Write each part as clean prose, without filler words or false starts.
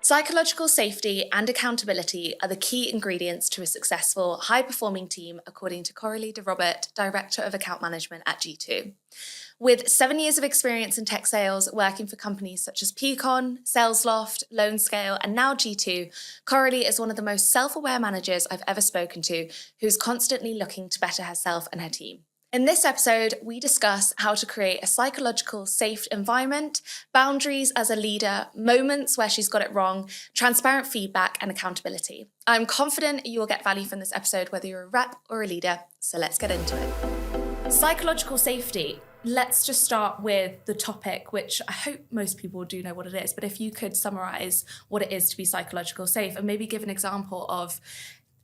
Psychological safety and accountability are the key ingredients to a successful, high-performing team, according to Coralie De Robert, Director of Account Management at G2. With 7 years of experience in tech sales, working for companies such as Peakon, Salesloft, Lonescale, and now G2, Coralie is one of the most self-aware managers I've ever spoken to, who's constantly looking to better herself and her team. In this episode, we discuss how to create a psychological safe environment, boundaries as a leader, moments where she's got it wrong, transparent feedback, and accountability. I'm confident you will get value from this episode, whether you're a rep or a leader, so let's get into it. Psychological safety. Let's just start with the topic, which I hope most people do know what it is, but if you could summarize what it is to be psychological safe and maybe give an example of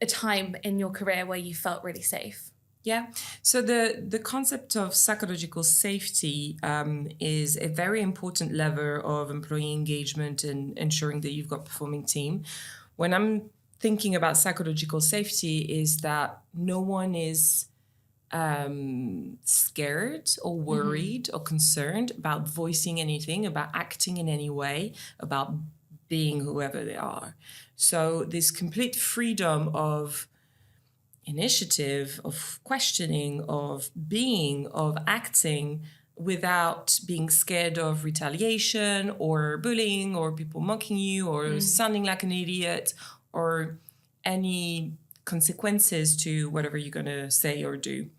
a time in your career where you felt really safe. Yeah, so the concept of psychological safety is a very important lever of employee engagement and ensuring that you've got a performing team. When I'm thinking about psychological safety, is that no one is scared or worried or concerned about voicing anything, about acting in any way, about being whoever they are. So this complete freedom of initiative, of questioning, of being, of acting without being scared of retaliation or bullying or people mocking you or sounding like an idiot or any consequences to whatever you're going to say or do.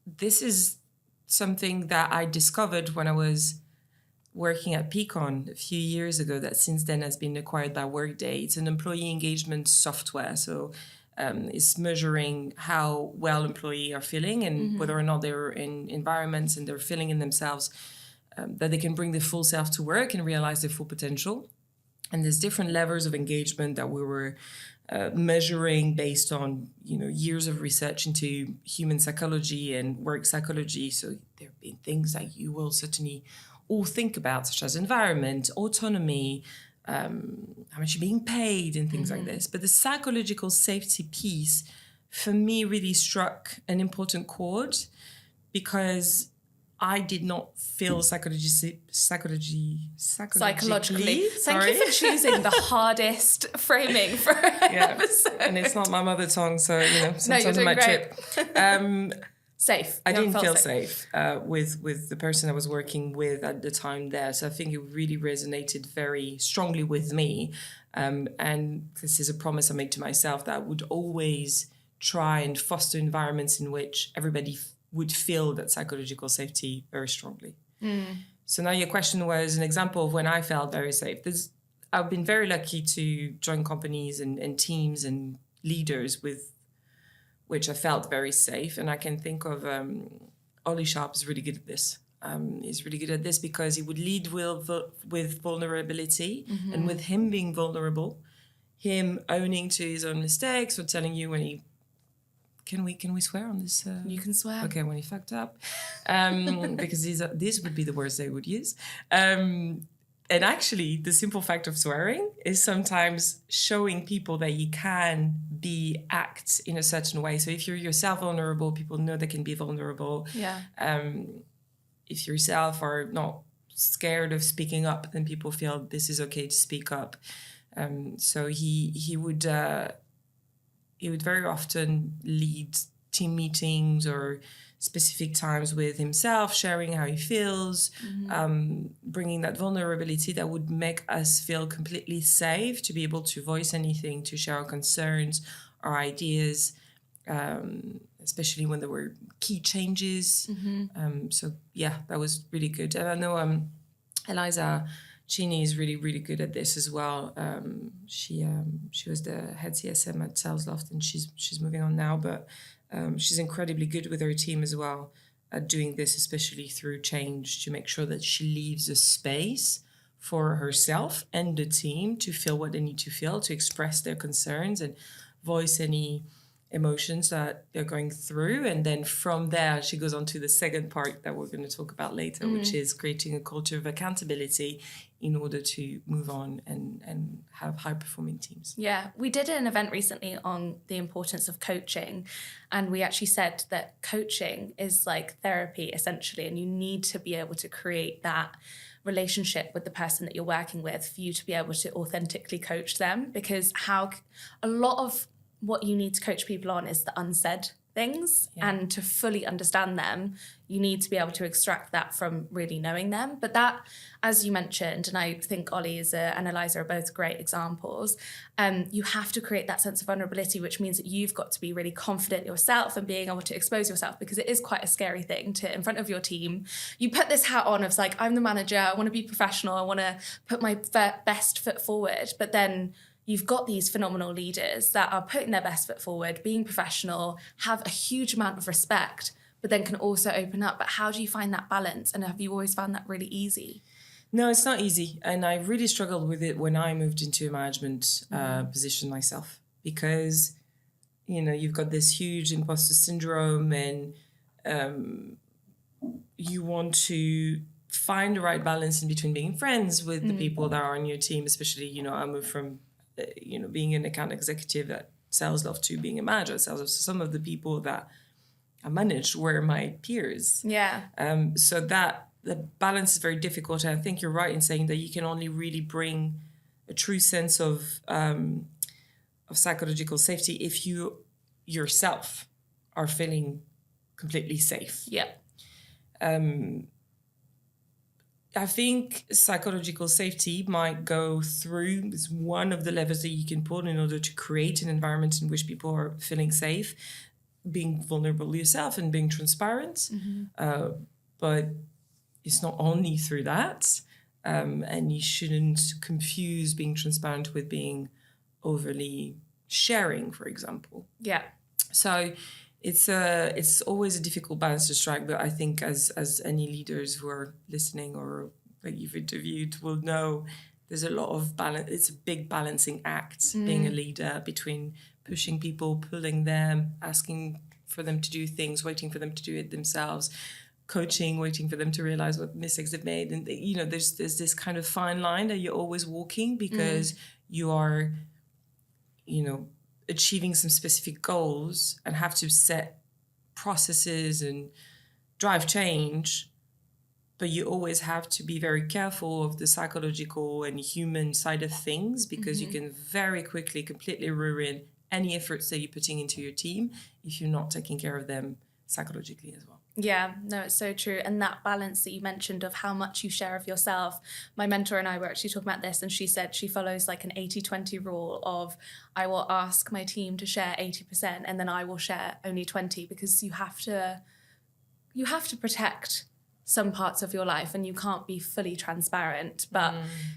This is something that I discovered when I was working at Peakon a few years ago that since then has been acquired by Workday. It's an employee engagement software. So it's measuring how well employees are feeling and whether or not they're in environments and they're feeling in themselves that they can bring their full self to work and realize their full potential. And there's different levels of engagement that we were measuring based on years of research into human psychology and work psychology. So there have been things that you will certainly all think about, such as environment, autonomy, how much you're being paid and things like this. But the psychological safety piece, for me, really struck an important chord because I did not feel psychologically. Thank you for choosing the hardest framing for an episode. And it's not my mother tongue, so sometimes I might trip. Safe. I didn't feel safe with the person I was working with at the time there. So I think it really resonated very strongly with me. And this is a promise I made to myself that I would always try and foster environments in which everybody would feel that psychological safety very strongly. So now your question was an example of when I felt very safe. I've been very lucky to join companies and teams and leaders with which I felt very safe. And I can think of Ollie Sharp is really good at this. He's really good at this because he would lead with vulnerability and with him being vulnerable, him owning to his own mistakes or telling you when he... Can we swear on this? You can swear. Okay, when he fucked up. Because these would be the words they would use. And actually, the simple fact of swearing is sometimes showing people that you can act in a certain way. So if you're yourself vulnerable, people know they can be vulnerable. Yeah. If yourself are not scared of speaking up, then people feel this is okay to speak up. So he would very often lead team meetings or specific times with himself, sharing how he feels, bringing that vulnerability that would make us feel completely safe to be able to voice anything, to share our concerns, our ideas, especially when there were key changes. So yeah, that was really good. And I know Eliza Cheney is really, really good at this as well. She was the head CSM at Salesloft and she's moving on now, but she's incredibly good with her team as well at doing this, especially through change, to make sure that she leaves a space for herself and the team to feel what they need to feel, to express their concerns and voice any emotions that they're going through. And then from there, she goes on to the second part that we're going to talk about later, which is creating a culture of accountability in order to move on and have high-performing teams. Yeah, we did an event recently on the importance of coaching, and we actually said that coaching is like therapy, essentially, and you need to be able to create that relationship with the person that you're working with for you to be able to authentically coach them, because a lot of what you need to coach people on is the unsaid things, and to fully understand them, you need to be able to extract that from really knowing them. But that, as you mentioned, and I think Ollie and Eliza are both great examples, you have to create that sense of vulnerability, which means that you've got to be really confident yourself and being able to expose yourself, because it is quite a scary thing to, in front of your team, you put this hat on of like, I'm the manager, I want to be professional, I want to put my best foot forward, but then you've got these phenomenal leaders that are putting their best foot forward, being professional, have a huge amount of respect, but then can also open up. But how do you find that balance? And have you always found that really easy? No, it's not easy. And I really struggled with it when I moved into a management position myself, because, you know, you've got this huge imposter syndrome, and you want to find the right balance in between being friends with the people that are on your team, especially, you know, I moved from being an account executive at Salesloft to being a manager at Salesloft. So some of the people that I managed were my peers. Yeah. So that the balance is very difficult. And I think you're right in saying that you can only really bring a true sense of psychological safety if you yourself are feeling completely safe. Yeah. I think psychological safety might go through is one of the levers that you can pull in order to create an environment in which people are feeling safe, being vulnerable yourself and being transparent. But it's not only through that. And you shouldn't confuse being transparent with being overly sharing, for example. Yeah. So it's always a difficult balance to strike, but I think as any leaders who are listening or that you've interviewed will know, there's a lot of balance. It's a big balancing act, being a leader, between pushing people, pulling them, asking for them to do things, waiting for them to do it themselves, coaching, waiting for them to realize what mistakes they've made. And, you know, there's this kind of fine line that you're always walking, because you are, you know, achieving some specific goals and have to set processes and drive change, but you always have to be very careful of the psychological and human side of things, because you can very quickly completely ruin any efforts that you're putting into your team if you're not taking care of them psychologically as well. Yeah, no, it's so true. And that balance that you mentioned of how much you share of yourself. My mentor and I were actually talking about this, and she said she follows like an 80-20 rule of, I will ask my team to share 80% and then I will share only 20, because you have to protect some parts of your life and you can't be fully transparent, but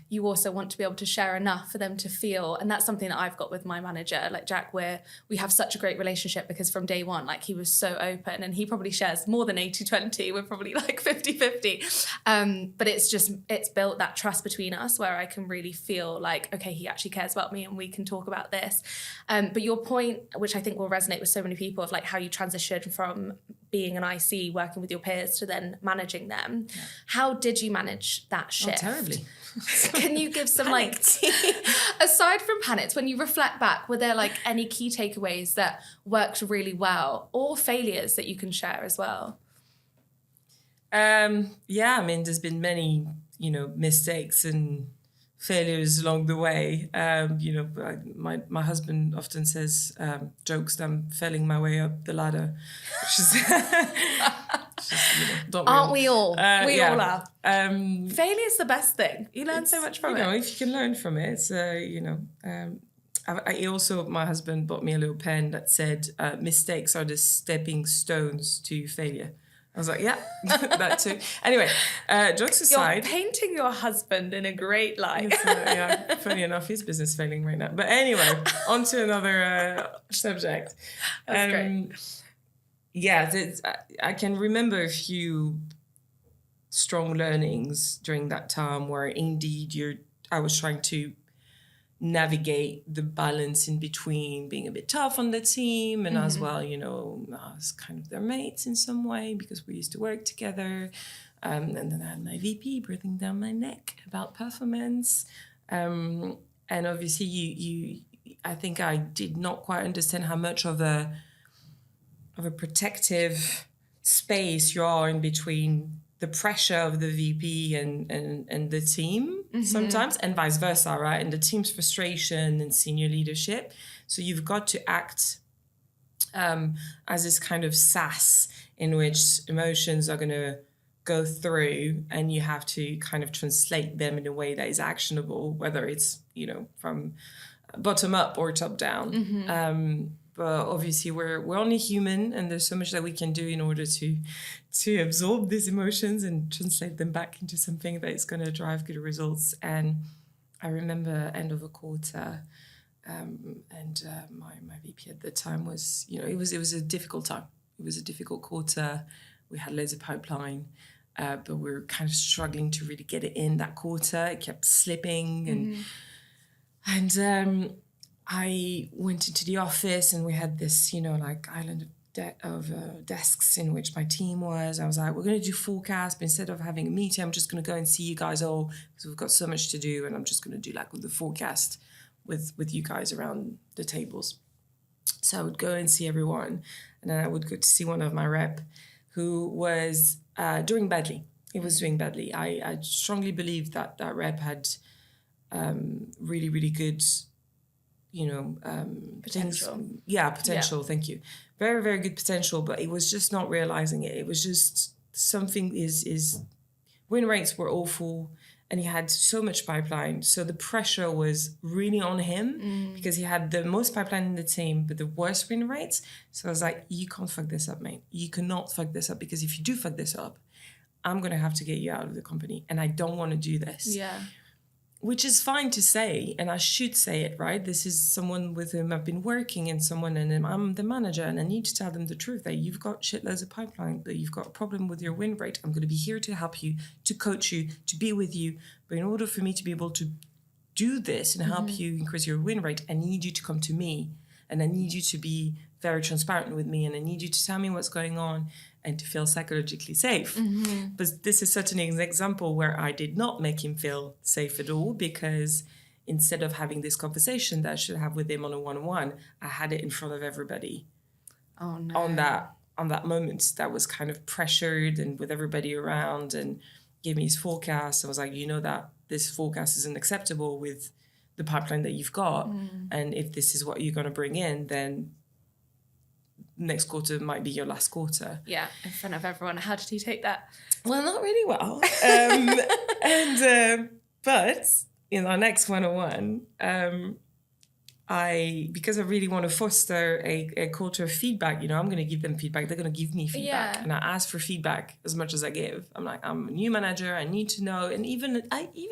you also want to be able to share enough for them to feel. And that's something that I've got with my manager, like Jack, where we have such a great relationship, because from day one, like, he was so open, and he probably shares more than 80-20. We're probably like 50-50. But it's built that trust between us where I can really feel like, okay, he actually cares about me and we can talk about this. But your point, which I think will resonate with so many people, of like how you transition from being an IC, working with your peers, to then managing them. Yeah. How did you manage that shift? Oh, terribly. Can you give some aside from panics, when you reflect back, were there like any key takeaways that worked really well, or failures that you can share as well? Yeah, I mean, there's been many, mistakes and failures along the way. My husband often says jokes that I'm failing my way up the ladder, which is aren't we all? We all are. Failure is the best thing. You learn so much from it. If you can learn from it, my husband bought me a little pen that said, mistakes are the stepping stones to failure. I was like, yeah, that too. Anyway, jokes aside. You're painting your husband in a great light. Funny enough, his business failing right now. But anyway, on to another subject. That's great. Yeah, I can remember a few strong learnings during that time where indeed I was trying to navigate the balance in between being a bit tough on the team and as well, I was kind of their mates in some way because we used to work together. And then I had my VP breathing down my neck about performance. And obviously I think I did not quite understand how much of a protective space you are in between the pressure of the VP and the team sometimes, and vice versa, right? And the team's frustration and senior leadership. So you've got to act as this kind of SAS in which emotions are going to go through, and you have to kind of translate them in a way that is actionable, whether it's, you know, from bottom up or top down. But obviously we're only human, and there's so much that we can do in order to absorb these emotions and translate them back into something that is going to drive good results. And I remember end of a quarter, my VP at the time was, you know, it was a difficult time. It was a difficult quarter. We had loads of pipeline, but we were kind of struggling to really get it in that quarter. It kept slipping, and I went into the office, and we had this, you know, like island of desks in which my team was. I was like, we're going to do forecast, but instead of having a meeting, I'm just going to go and see you guys all, because we've got so much to do, and I'm just going to do like the forecast with you guys around the tables. So I would go and see everyone, and then I would go to see one of my rep who was doing badly. He was doing badly. I strongly believe that rep had really, really good, you know, Potential. Potential. Thank you. Very, very good potential, but he was just not realizing it. It was just something is win rates were awful, and he had so much pipeline. So the pressure was really on him because he had the most pipeline in the team, but the worst win rates. So I was like, you can't fuck this up, mate. You cannot fuck this up, because if you do fuck this up, I'm going to have to get you out of the company, and I don't want to do this. Yeah. Which is fine to say, and I should say it, right? This is someone with whom I've been working, and I'm the manager, and I need to tell them the truth that you've got shitloads of pipeline, that you've got a problem with your win rate. I'm going to be here to help you, to coach you, to be with you. But in order for me to be able to do this and help you increase your win rate, I need you to come to me, and I need you to be very transparent with me, and I need you to tell me what's going on and to feel psychologically safe. But this is certainly an example where I did not make him feel safe at all, because instead of having this conversation that I should have with him on a one-on-one, I had it in front of everybody. Oh no. On that moment that was kind of pressured and with everybody around, and gave me his forecast. I was like, you know that this forecast isn't acceptable with the pipeline that you've got. And if this is what you're going to bring in, then next quarter might be your last quarter. Yeah, in front of everyone. How did he take that? Well, not really well. But in our next one-on-one, because I really want to foster a culture of feedback, you know, I'm going to give them feedback. They're going to give me feedback. Yeah. And I ask for feedback as much as I give. I'm like, I'm a new manager. I need to know. And even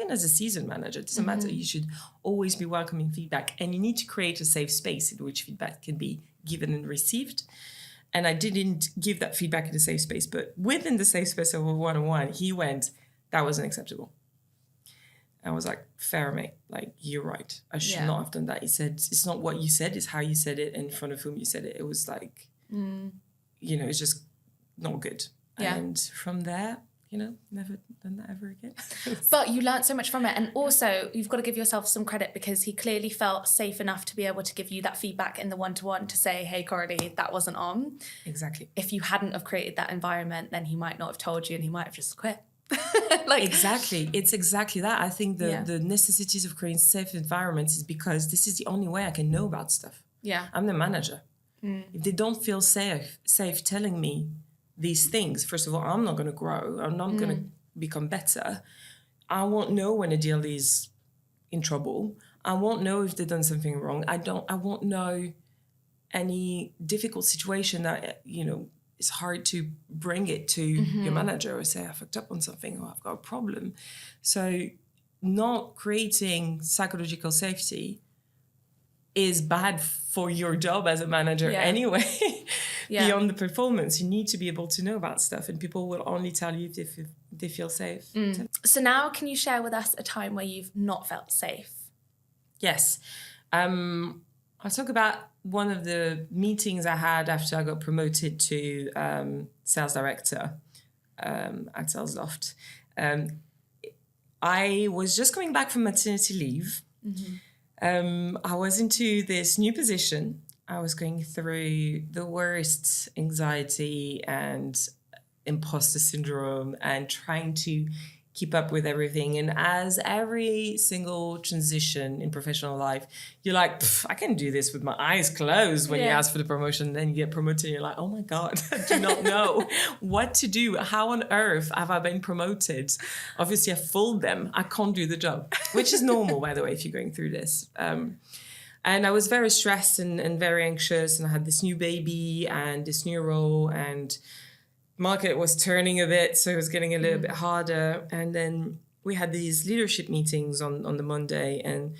as a seasoned manager, it doesn't matter. You should always be welcoming feedback. And you need to create a safe space in which feedback can be given and received. And I didn't give that feedback in a safe space. But within the safe space of a one-on-one, he went, that wasn't acceptable. I was like, fair, mate. Like, you're right. I should not have done that. He said, it's not what you said, it's how you said it, in front of whom you said it. It was like, you know, it's just not good. Yeah. And from there, you know, never done that ever again. But you learned so much from it. And also, you've got to give yourself some credit, because he clearly felt safe enough to be able to give you that feedback in the one-to-one, to say, hey, Coralie, that wasn't on. Exactly. If you hadn't have created that environment, then he might not have told you, and he might have just quit. Exactly. It's exactly that. I think the necessities of creating safe environments is because this is the only way I can know about stuff. Yeah. I'm the manager. If they don't feel safe telling me these things, first of all, I'm not going to grow. I'm not going to become better. I won't know when a deal is in trouble. I won't know if they've done something wrong. I won't know any difficult situation that, you know, it's hard to bring it to your manager or say, I fucked up on something, or I've got a problem. So not creating psychological safety is bad for your job as a manager anyway. Beyond the performance, you need to be able to know about stuff, and people will only tell you if they feel safe. So now, can you share with us a time where you've not felt safe? Yes. I'll talk about one of the meetings I had after I got promoted to sales director at Salesloft. I was just coming back from maternity leave. I was into this new position. I was going through the worst anxiety and imposter syndrome and trying to keep up with everything. And as every single transition in professional life, you're like, I can do this with my eyes closed when you ask for the promotion. Then you get promoted and you're like, oh my God, I do not know what to do. How on earth have I been promoted? Obviously, I fooled them. I can't do the job, which is normal, by the way, if you're going through this. And I was very stressed and very anxious. And I had this new baby and this new role, and market was turning a bit, so it was getting a little bit harder. And then we had these leadership meetings on the Monday, and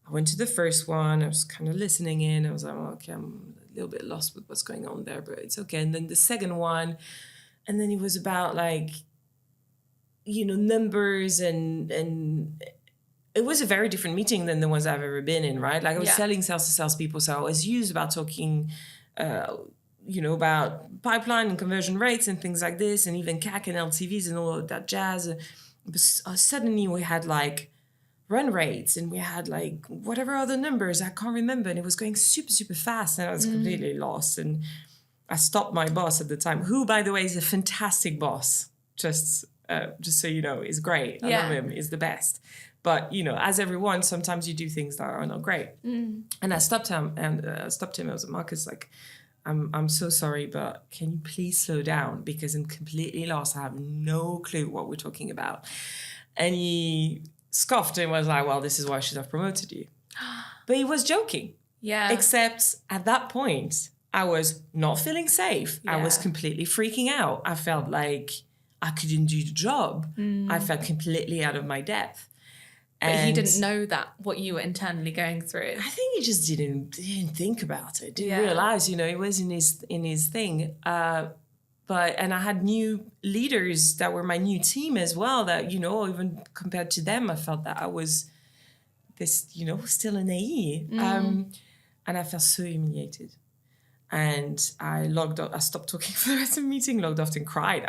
I went to the first one. I was kind of listening in. I was like, okay, I'm a little bit lost with what's going on there, but it's okay. And then the second one, and then it was about like, numbers, and it was a very different meeting than the ones I've ever been in, right? Like I was selling sales to salespeople, so I was used about talking about pipeline and conversion rates and things like this, and even CAC and LTVs and all of that jazz. But suddenly we had like run rates, and we had like whatever other numbers, I can't remember. And it was going super, super fast, and I was completely lost. And I stopped my boss at the time, who, by the way, is a fantastic boss. Just so you know, is great. I love him. He's the best. But, as everyone, sometimes you do things that are not great. And I stopped him, I was like, Marcus, like, I'm so sorry, but can you please slow down? Because I'm completely lost. I have no clue what we're talking about. And he scoffed and was like, well, this is why I should have promoted you. But he was joking. Yeah. Except at that point, I was not feeling safe. Yeah. I was completely freaking out. I felt like I couldn't do the job. I felt completely out of my depth. But he didn't know that, what you were internally going through. I think he just didn't think about it. Didn't realize, it was in his thing. And I had new leaders that were my new team as well. That even compared to them, I felt that I was this, still an AE. And I felt so humiliated. And I logged off. I stopped talking for the rest of the meeting. Logged off and cried.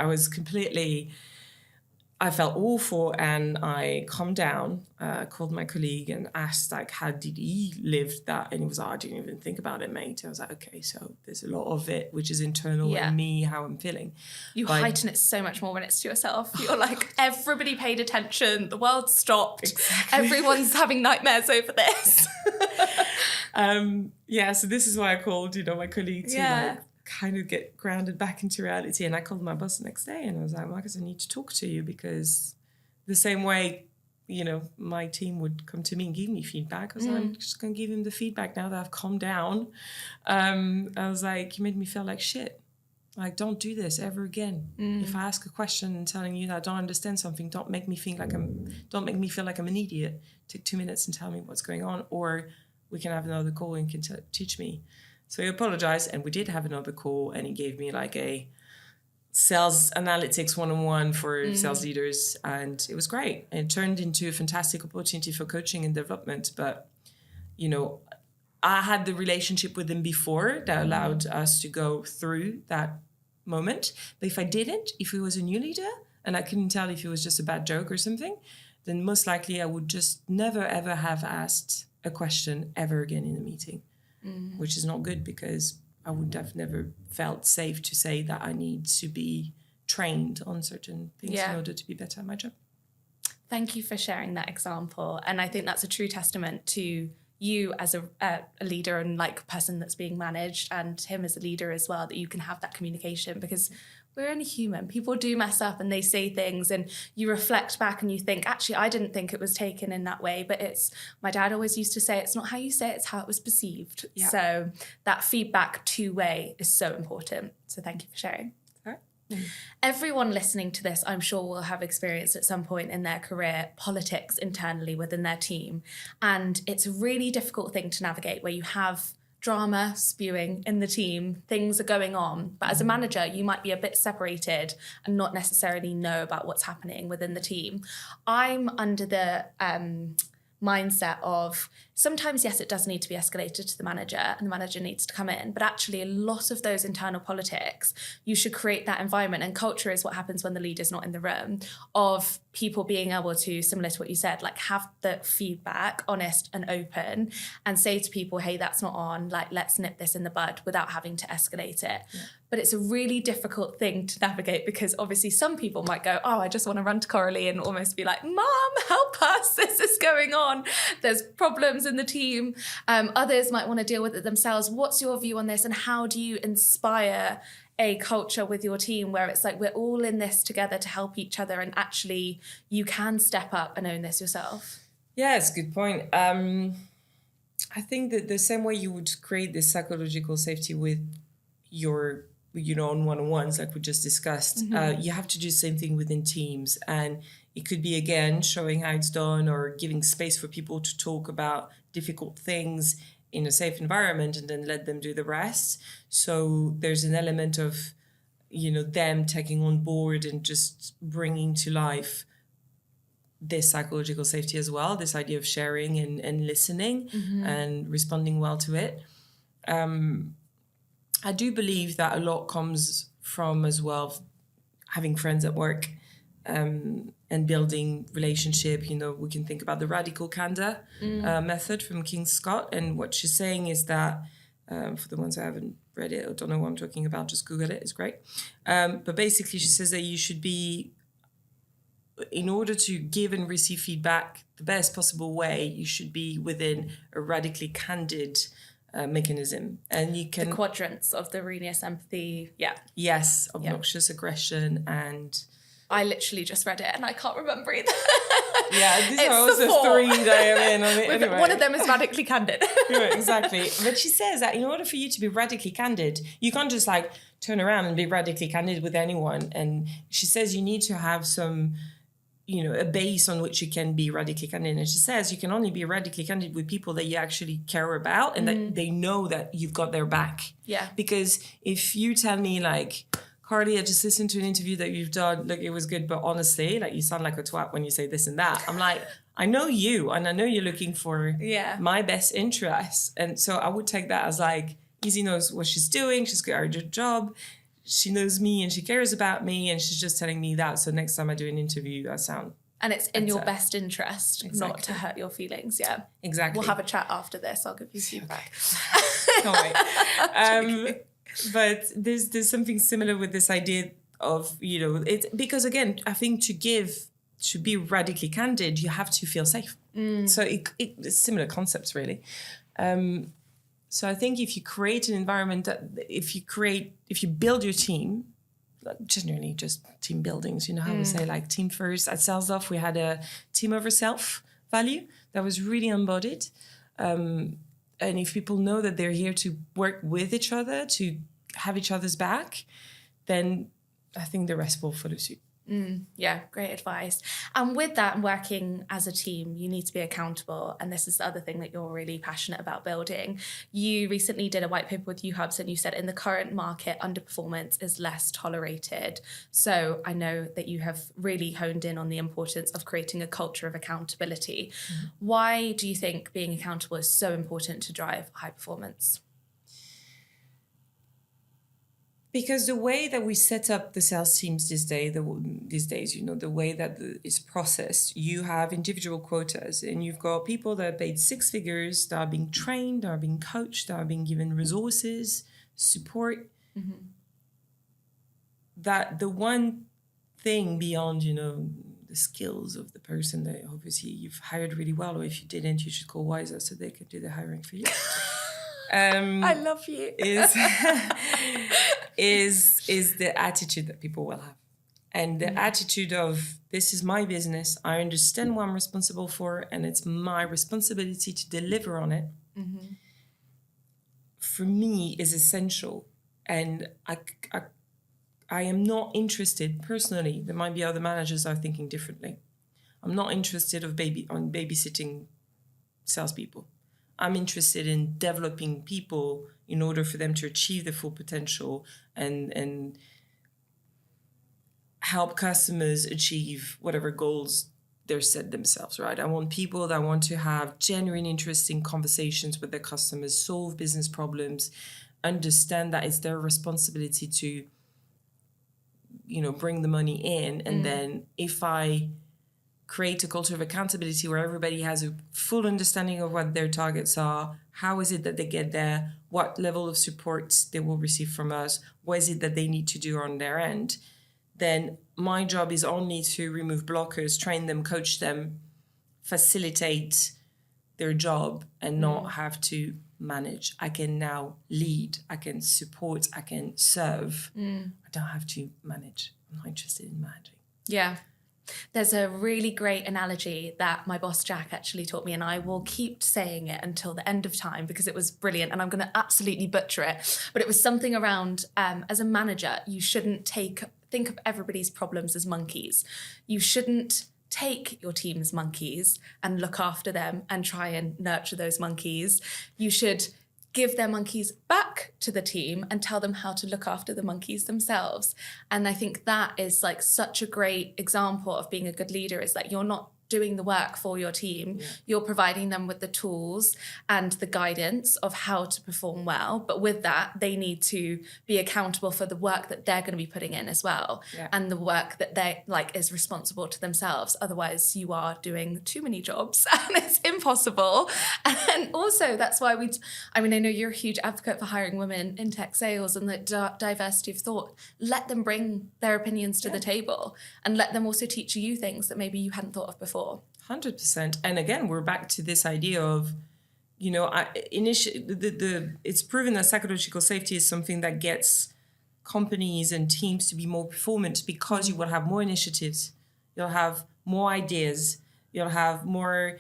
I felt awful, and I calmed down, called my colleague and asked, like, how did he live that? And he was like, I didn't even think about it, mate. I was like, okay, so there's a lot of it, which is internal in me, how I'm feeling. You heighten it so much more when it's to yourself. You're like, everybody paid attention. The world stopped. Exactly. Everyone's having nightmares over this. So this is why I called, my colleague to kind of get grounded back into reality. And I called my boss the next day and I was like, Marcus, I need to talk to you, because the same way, my team would come to me and give me feedback, I was like, I'm just going to give him the feedback now that I've calmed down. I was like, you made me feel like shit. Like, don't do this ever again. If I ask a question and telling you that I don't understand something, don't make me feel like I'm an idiot. Take 2 minutes and tell me what's going on, or we can have another call and you can teach me. So he apologized, and we did have another call, and he gave me like a sales analytics 101 for sales leaders, and it was great. It turned into a fantastic opportunity for coaching and development. But, I had the relationship with him before that allowed us to go through that moment. But if I didn't, if he was a new leader and I couldn't tell if it was just a bad joke or something, then most likely I would just never, ever have asked a question ever again in a meeting. Which is not good, because I would have never felt safe to say that I need to be trained on certain things in order to be better at my job. Thank you for sharing that example. And I think that's a true testament to you as a leader and like a person that's being managed, and him as a leader as well, that you can have that communication, because we're only human. People do mess up and they say things, and you reflect back and you think, actually, I didn't think it was taken in that way, but my dad always used to say, it's not how you say it, it's how it was perceived. Yeah. So that feedback two-way is so important. So thank you for sharing. Everyone listening to this, I'm sure, will have experienced at some point in their career politics internally within their team. And it's a really difficult thing to navigate, where you have drama spewing in the team, things are going on. But as a manager, you might be a bit separated and not necessarily know about what's happening within the team. I'm under the mindset of sometimes, yes, it does need to be escalated to the manager and the manager needs to come in, but actually a lot of those internal politics, you should create that environment, and culture is what happens when the leader's not in the room, of people being able to, similar to what you said, like have the feedback, honest and open, and say to people, hey, that's not on, like, let's nip this in the bud without having to escalate it. Yeah. But it's a really difficult thing to navigate, because obviously some people might go, oh, I just want to run to Coralie and almost be like, Mom, help us, this is going on. There's problems in the team. Others might want to deal with it themselves. What's your view on this, and how do you inspire a culture with your team where it's like we're all in this together to help each other, and actually you can step up and own this yourself? Yeah, it's a good point. I think that the same way you would create this psychological safety with your, on one-on-ones like we just discussed, you have to do the same thing within teams. And it could be, again, showing how it's done, or giving space for people to talk about difficult things in a safe environment, and then let them do the rest. So there's an element of, them taking on board and just bringing to life this psychological safety as well, this idea of sharing and listening and responding well to it. I do believe that a lot comes from, as well, having friends at work, and building relationship. We can think about the radical candor method from King Scott. And what she's saying is that, for the ones who haven't read it or don't know what I'm talking about, just Google it, it's great. But basically she says that you should be, in order to give and receive feedback the best possible way, you should be within a radically candid mechanism. And you can... The quadrants of the Renius empathy, yeah. Yes, obnoxious aggression and... I literally just read it and I can't remember either. Yeah, these are also three that I'm in. Anyway. One of them is radically candid. Yeah, exactly. But she says that in order for you to be radically candid, you can't just like turn around and be radically candid with anyone. And she says you need to have some, a base on which you can be radically candid. And she says you can only be radically candid with people that you actually care about and that they know that you've got their back. Yeah. Because if you tell me like, Coralie, I just listened to an interview that you've done. Look, it was good, but honestly, like you sound like a twat when you say this and that. I'm like, I know you, and I know you're looking for my best interests. And so I would take that as like, Easy knows what she's doing. She's got her job. She knows me and she cares about me, and she's just telling me that. So next time I do an interview, I sound... And it's in your best interest, not to hurt your feelings, yeah. Exactly. We'll have a chat after this. I'll give you feedback. Can't wait. But there's something similar with this idea of, it's because, again, I think to be radically candid, you have to feel safe. So it's similar concepts, really. So I think if you create an environment if you build your team, like generally just team buildings, how we say like team first. At Salesloft, we had a team over self value that was really embodied. And if people know that they're here to work with each other, to have each other's back, then I think the rest will follow suit. Yeah, great advice. And with that, working as a team, you need to be accountable. And this is the other thing that you're really passionate about building. You recently did a white paper with UHubs, and you said in the current market, underperformance is less tolerated. So I know that you have really honed in on the importance of creating a culture of accountability. Why do you think being accountable is so important to drive high performance? Because the way that we set up the sales teams these days, the way that it's processed, you have individual quotas, and you've got people that are paid six figures, that are being trained, that are being coached, that are being given resources, support. That the one thing beyond, the skills of the person that obviously you've hired really well, or if you didn't, you should call Wiser so they could do the hiring for you. I love you. is the attitude that people will have. And the attitude of, this is my business, I understand what I'm responsible for, and it's my responsibility to deliver on it, for me is essential. And I am not interested, personally, there might be other managers that are thinking differently. I'm not interested in babysitting salespeople. I'm interested in developing people in order for them to achieve their full potential and help customers achieve whatever goals they're set themselves, right? I want people that want to have genuine, interesting conversations with their customers, solve business problems, understand that it's their responsibility to, bring the money in. And then if I create a culture of accountability where everybody has a full understanding of what their targets are. How is it that they get there? What level of support they will receive from us? What is it that they need to do on their end? Then my job is only to remove blockers, train them, coach them, facilitate their job, and not have to manage. I can now lead, I can support, I can serve. I don't have to manage. I'm not interested in managing. Yeah. There's a really great analogy that my boss Jack actually taught me, and I will keep saying it until the end of time because it was brilliant, and I'm going to absolutely butcher it. But it was something around, as a manager, you shouldn't think of everybody's problems as monkeys. You shouldn't take your team's monkeys and look after them and try and nurture those monkeys. You should give their monkeys back to the team and tell them how to look after the monkeys themselves. And I think that is like such a great example of being a good leader, is that you're not doing the work for your team. You're providing them with the tools and the guidance of how to perform well. But with that, they need to be accountable for the work that they're going to be putting in as well. And the work that they like is responsible to themselves. Otherwise, you are doing too many jobs and it's impossible. And also that's why I know you're a huge advocate for hiring women in tech sales and the diversity of thought. Let them bring their opinions to the table and let them also teach you things that maybe you hadn't thought of before. 100%. And again, we're back to this idea of, it's proven that psychological safety is something that gets companies and teams to be more performant, because you will have more initiatives, you'll have more ideas, you'll have more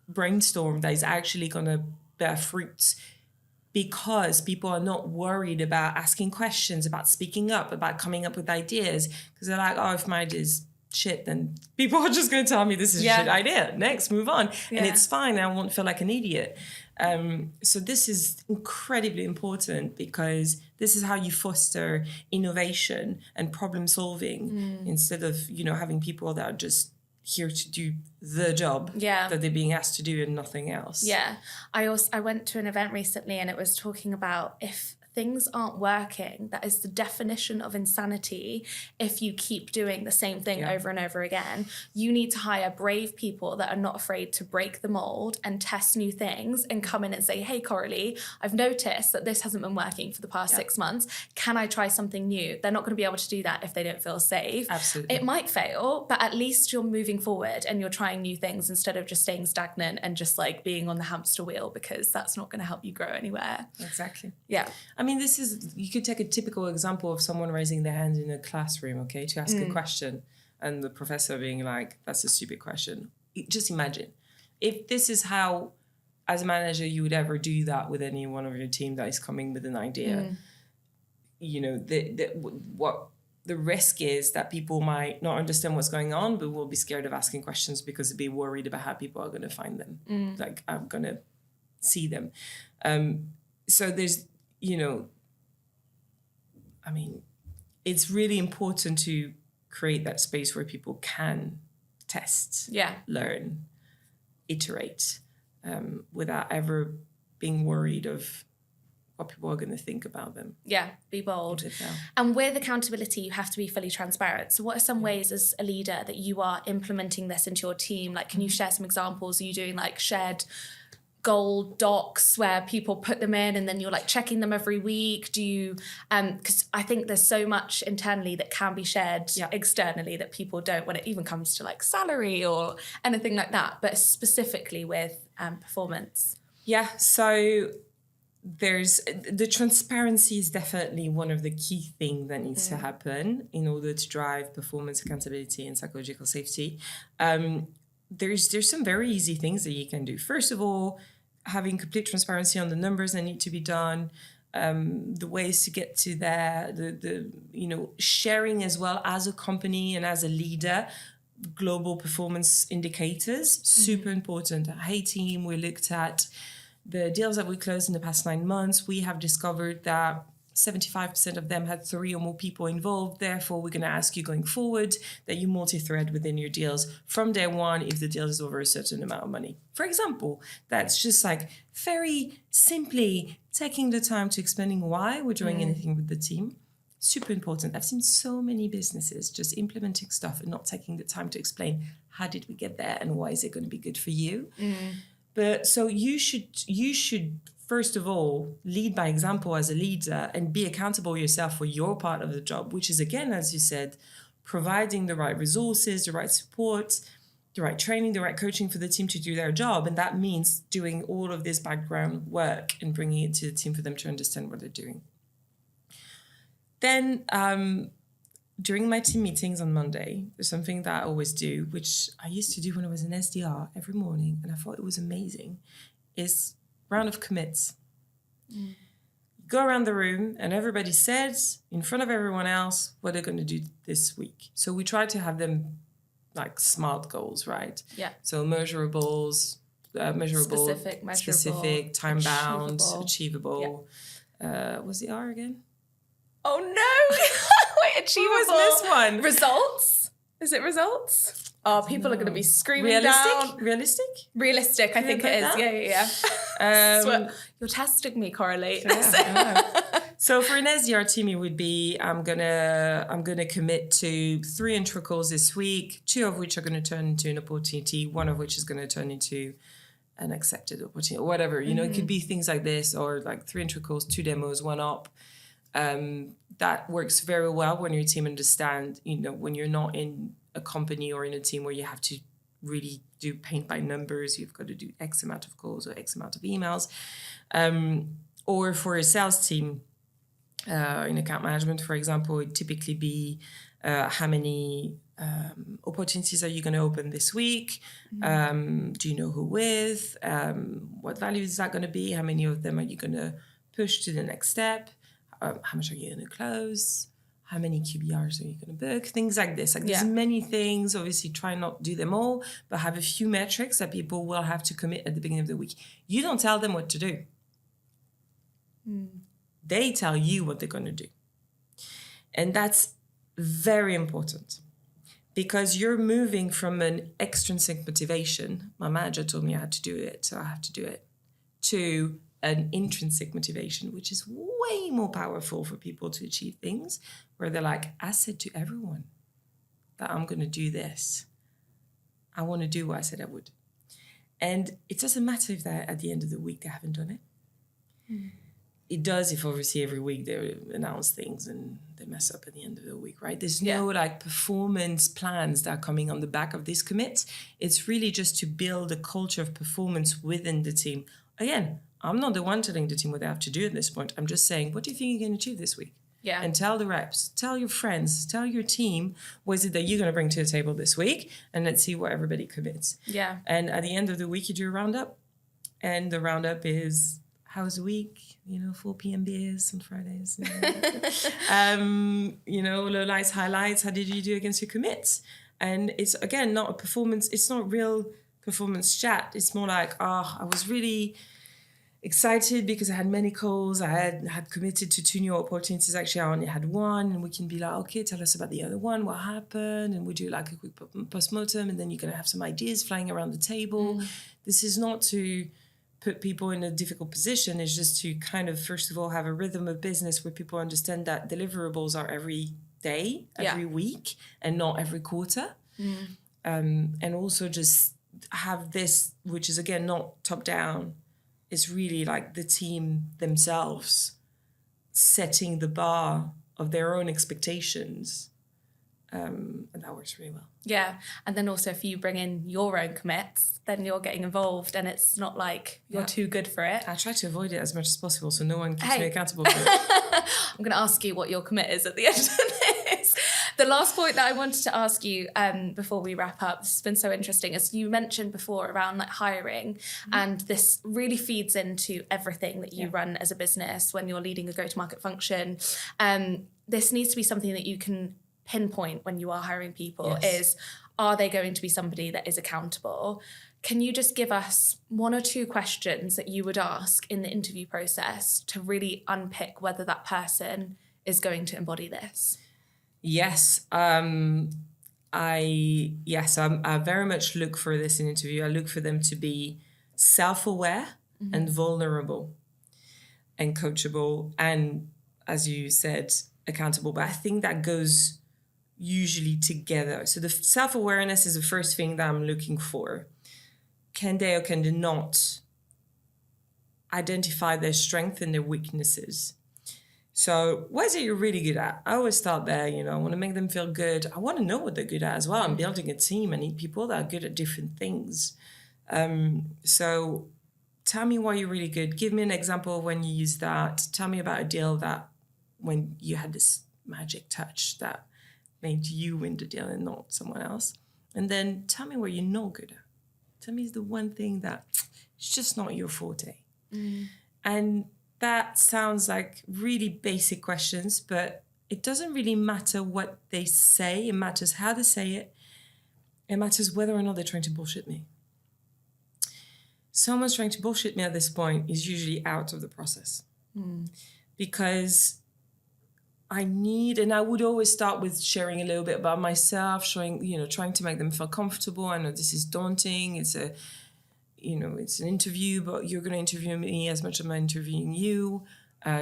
brainstorm that is actually going to bear fruits, because people are not worried about asking questions, about speaking up, about coming up with ideas, because they're like, oh, if my idea is shit, then people are just going to tell me this is a shit idea. Next, move on. And it's fine. I won't feel like an idiot. So this is incredibly important, because this is how you foster innovation and problem solving, instead of, having people that are just here to do the job that they're being asked to do and nothing else. Yeah. I went to an event recently and it was talking about, if things aren't working, that is the definition of insanity. If you keep doing the same thing over and over again, you need to hire brave people that are not afraid to break the mold and test new things and come in and say, hey, Coralie, I've noticed that this hasn't been working for the past 6 months. Can I try something new? They're not going to be able to do that if they don't feel safe. Absolutely. It might fail, but at least you're moving forward and you're trying new things instead of just staying stagnant and just like being on the hamster wheel, because that's not going to help you grow anywhere. Exactly. Yeah. You could take a typical example of someone raising their hand in a classroom, okay, to ask a question, and the professor being like, that's a stupid question. Just imagine if this is how, as a manager, you would ever do that with any one of your team that is coming with an idea. What the risk is that people might not understand what's going on, but will be scared of asking questions because they'll be worried about how people are going to find them. Like, I'm going to see them. So there's, it's really important to create that space where people can test, learn, iterate, without ever being worried of what people are going to think about them. Yeah, be bold. And with accountability, you have to be fully transparent. So what are some ways as a leader that you are implementing this into your team? Like, can you share some examples? Are you doing like shared goal docs where people put them in and then you're like checking them every week? Do you, because I think there's so much internally that can be shared externally that people don't, when it even comes to like salary or anything like that, but specifically with performance. Yeah, so there's the transparency is definitely one of the key things that needs to happen in order to drive performance, accountability, and psychological safety. There's some very easy things that you can do. First of all, having complete transparency on the numbers that need to be done, the ways to get to there, the sharing as well as a company and as a leader, global performance indicators, super important. Hey team, we looked at the deals that we closed in the past 9 months. We have discovered that 75% of them had 3 or more people involved. Therefore, we're going to ask you going forward that you multi-thread within your deals from day one if the deal is over a certain amount of money. For example, that's just like very simply taking the time to explaining why we're doing anything with the team. Super important. I've seen so many businesses just implementing stuff and not taking the time to explain how did we get there and why is it going to be good for you. But so you should first of all lead by example as a leader and be accountable yourself for your part of the job, which is, again, as you said, providing the right resources, the right support, the right training, the right coaching for the team to do their job. And that means doing all of this background work and bringing it to the team for them to understand what they're doing. Then during my team meetings on Monday, there's something that I always do, which I used to do when I was an SDR every morning, and I thought it was amazing, is round of commits. Go around the room and everybody says in front of everyone else what they're going to do this week. So we try to have them like SMART goals, right? Yeah. So measurables, specific, time-bound, achievable. Yeah. What's the R again? Oh no! Wait, achievable. Who was this one? Results? Is it results? Oh, people are going to be screaming down. Realistic, I think it is. Yeah. So, you're testing me, Coralie. So for an SDR team, it would be I'm gonna commit to 3 intro calls this week, 2 of which are going to turn into an opportunity, 1 of which is going to turn into an accepted opportunity, or whatever. You know, it could be things like this, or like 3 intro calls, 2 demos, 1 op. That works very well when your team understand, you know, when you're not in a company or in a team where you have to really do paint by numbers, you've got to do X amount of calls or X amount of emails. Or for a sales team, in account management, for example, it would typically be how many opportunities are you going to open this week? Do you know who with? What value is that going to be? How many of them are you going to push to the next step? How much are you going to close? How many QBRs are you going to book? Things like this. Like there's many things. Obviously, try not to do them all, but have a few metrics that people will have to commit at the beginning of the week. You don't tell them what to do. They tell you what they're going to do. And that's very important because you're moving from an extrinsic motivation. My manager told me I had to do it, so I have to do it, to an intrinsic motivation, which is way more powerful for people to achieve things, where they're like, I said to everyone that I'm going to do this. I want to do what I said I would. And it doesn't matter if they're at the end of the week they haven't done it. It does if obviously every week they announce things and they mess up at the end of the week, right? There's no like performance plans that are coming on the back of this commit. It's really just to build a culture of performance within the team. Again, I'm not the one telling the team what they have to do at this point. I'm just saying, what do you think you're going to achieve this week? Yeah. And tell the reps, tell your friends, tell your team, what is it that you're going to bring to the table this week? And let's see what everybody commits. Yeah. And at the end of the week, you do a roundup. And the roundup is, how's the week? 4 p.m. beers on Fridays. Low lights, highlights. How did you do against your commits? And it's, again, not a performance. It's not real performance chat. It's more like, I was really excited because I had many calls. I had committed to 2 new opportunities. Actually, I only had 1. And we can be like, okay, tell us about the other one. What happened? And we do like a quick post-mortem. And then you're going to have some ideas flying around the table. This is not to put people in a difficult position. It's just to kind of, first of all, have a rhythm of business where people understand that deliverables are every day, every week, and not every quarter. And also just have this, which is, again, not top-down. It's really like the team themselves setting the bar of their own expectations. And that works really well. Yeah. And then also if you bring in your own commits, then you're getting involved and it's not like you're too good for it. I try to avoid it as much as possible so no one keeps me accountable for it. I'm going to ask you what your commit is at the end of this. The last point that I wanted to ask you before we wrap up, this has been so interesting, as you mentioned before around like hiring, and this really feeds into everything that you run as a business when you're leading a go-to-market function. This needs to be something that you can pinpoint when you are hiring people is, are they going to be somebody that is accountable? Can you just give us 1 or 2 questions that you would ask in the interview process to really unpick whether that person is going to embody this? Yes. I very much look for this in interview. I look for them to be self-aware and vulnerable and coachable. And as you said, accountable. But I think that goes usually together. So the self-awareness is the first thing that I'm looking for. Can they or can they not identify their strengths and their weaknesses? So what is it you're really good at? I always start there, I want to make them feel good. I want to know what they're good at as well. I'm building a team. I need people that are good at different things. So tell me why you're really good. Give me an example of when you use that. Tell me about a deal that when you had this magic touch that made you win the deal and not someone else. And then tell me what you're not good at. Tell me the one thing that it's just not your forte. And that sounds like really basic questions, but it doesn't really matter what they say. It matters how they say it. It matters whether or not they're trying to bullshit me. Someone's trying to bullshit me at this point is usually out of the process. Because I would always start with sharing a little bit about myself, showing, trying to make them feel comfortable. I know this is daunting. It's an interview, but you're going to interview me as much as I'm interviewing you.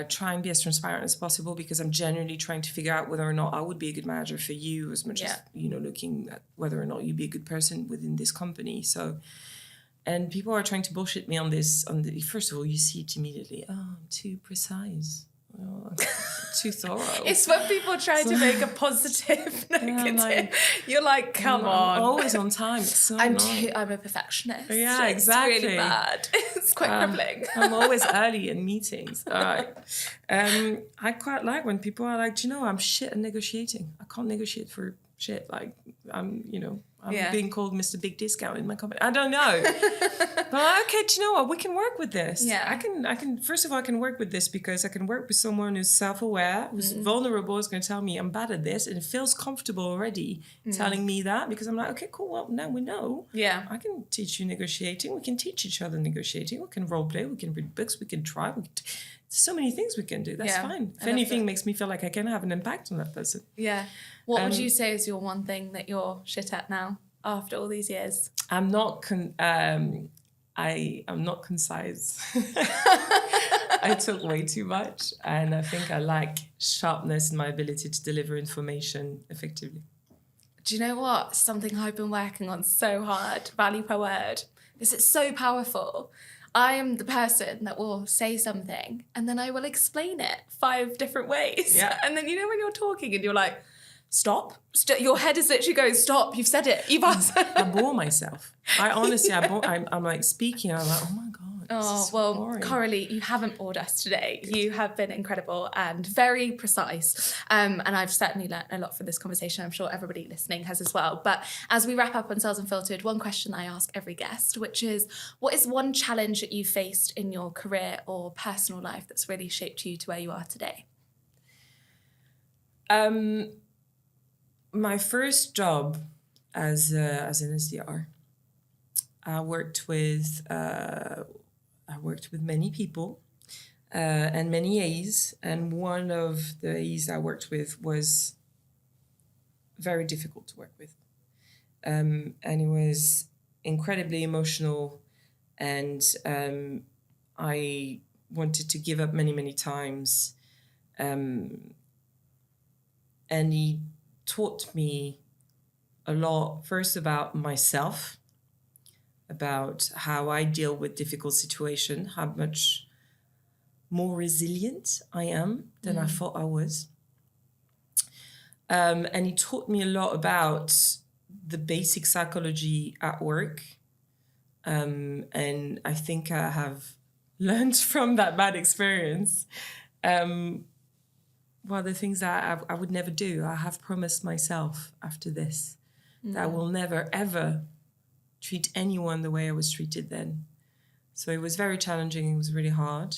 Try and be as transparent as possible because I'm genuinely trying to figure out whether or not I would be a good manager for you as much as, looking at whether or not you'd be a good person within this company. So, and people are trying to bullshit me on this. First of all, you see it immediately. Oh, I'm too precise. Oh, too thorough. It's when people try to make a positive negative. You're like, come on. I'm always on time. It's so I'm a perfectionist. Yeah, exactly. It's really bad. It's quite crippling. I'm always early in meetings. All right. I quite like when people are like, I'm shit at negotiating. I can't negotiate for shit. Like, I'm being called Mr. Big Discount in my company. I don't know. But okay, do you know what? We can work with this. Yeah. I can first of all, I can work with this because I can work with someone who's self-aware, who's vulnerable, is going to tell me I'm bad at this, and it feels comfortable already telling me that because I'm like, okay, cool, well, now we know. Yeah. I can teach you negotiating. We can teach each other negotiating. We can role play. We can read books. We can try. There's so many things we can do. That's fine. If anything makes me feel like I can have an impact on that person. Yeah. What would you say is your one thing that you're shit at now after all these years? I'm not I'm not concise. I talk way too much, and I think I lack sharpness in my ability to deliver information effectively. Do you know what? Something I've been working on so hard, value per word, because it's so powerful. I am the person that will say something and then I will explain it 5 different ways. Yeah. And then, when you're talking and you're like, stop. Your head is literally going, stop. You've said it. You've answered. I bore myself. I honestly, I'm like speaking. I'm like, oh my God. Oh, well, boring. Coralie, you haven't bored us today. You have been incredible and very precise. And I've certainly learned a lot from this conversation. I'm sure everybody listening has as well. But as we wrap up on Sales Unfiltered, one question I ask every guest, which is, what is one challenge that you faced in your career or personal life that's really shaped you to where you are today? My first job as an SDR, I worked with many people and many A's, and one of the A's I worked with was very difficult to work with, and it was incredibly emotional, and I wanted to give up many times, and he taught me a lot, first about myself, about how I deal with difficult situations, how much more resilient I am than I thought I was. And he taught me a lot about the basic psychology at work. And I think I have learned from that bad experience. The things that I would never do. I have promised myself after this that I will never, ever treat anyone the way I was treated then. So it was very challenging. It was really hard.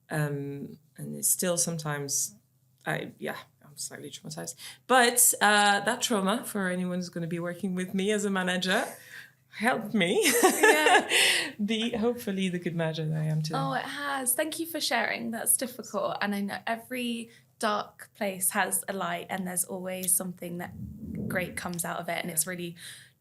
And it's still sometimes, I'm slightly traumatized. But that trauma, for anyone who's going to be working with me as a manager, helped me be hopefully the good manager that I am today. Oh, it has. Thank you for sharing. That's difficult. And I know every dark place has a light and there's always something that great comes out of it. And it's really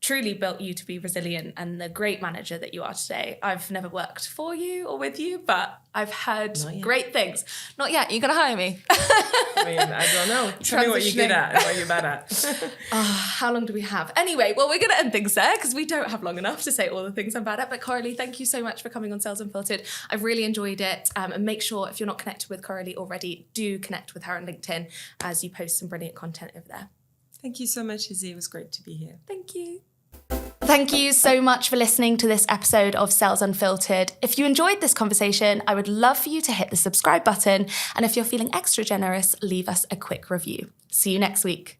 truly built you to be resilient and the great manager that you are today. I've never worked for you or with you, but I've heard great things. Not yet. You're going to hire me. I mean, I don't know. Tell me what you're good at and what you're bad at. How long do we have? Anyway, well, we're going to end things there because we don't have long enough to say all the things I'm bad at. But Coralie, thank you so much for coming on Sales Unfiltered. I've really enjoyed it. And make sure if you're not connected with Coralie already, do connect with her on LinkedIn as you post some brilliant content over there. Thank you so much, Izzy. It was great to be here. Thank you. Thank you so much for listening to this episode of Sales Unfiltered. If you enjoyed this conversation, I would love for you to hit the subscribe button. And if you're feeling extra generous, leave us a quick review. See you next week.